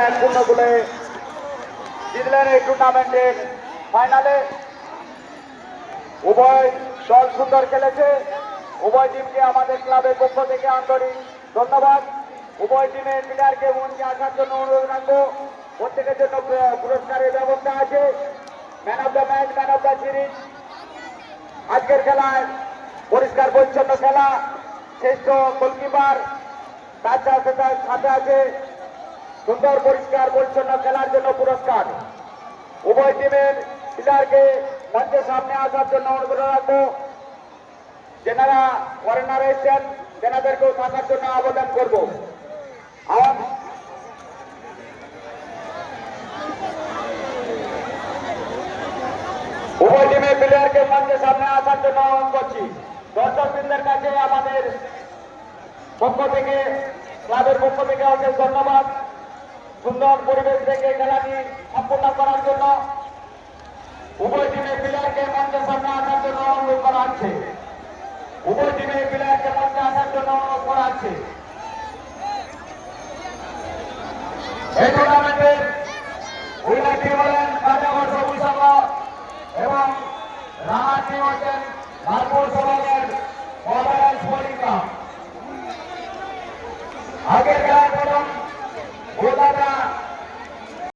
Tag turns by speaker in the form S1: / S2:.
S1: 1-0 গোলে জিতলেন এই টুর্নামেন্টের ফাইনালে। উভয় দল সুন্দর খেলেছে। উভয় টিমকে আমাদের ক্লাবের পক্ষ থেকে আন্তরিক ধন্যবাদ। উভয় টিমের প্লেয়ারকে মঞ্চে আসার জন্য অনুরোধ রাখবো। প্রত্যেকের জন্য পুরস্কারের ব্যবস্থা আছে। Man of the match, man of the series. আজকের খেলায় পরিষ্কার পরিচ্ছন্ন খেলা, শ্রেষ্ঠ গোলকিপার, তার সাথে আছে সুন্দর পরিষ্কার পরিচ্ছন্ন খেলার জন্য পুরস্কার। উভয় টিমের প্লেয়ারকে মঞ্চের সামনে আসার জন্য অনুরোধ রাখবো। যেনারা ফরেনার এসেছেন তেনাদেরকেও থাকার জন্য আবেদন করবো। উভয় টিমের প্লেয়ারকে মঞ্চের সামনে আসার জন্য অনুরোধ করছি। দর্শকবৃন্দের কাছে আমাদের পক্ষ থেকে, ক্লাবের পক্ষ থেকে অশেষ ধন্যবাদ। সুন্দর পরিবেশ থেকে খেলাটি সম্পূর্ণ করার জন্য উভয় টিমের প্লেয়ারকে মঞ্চের সামনে আসার জন্য অনুরোধ করা হচ্ছে। উভয় টিমের প্লেয়ারকে মঞ্চে আসার জন্য অনুরোধ করা হচ্ছে। এই টুর্নামেন্টের উইনার টিম হলেন কাজাগর সবুজ সংঘ এবং রানা টিম হচ্ছেন লালপুর সভা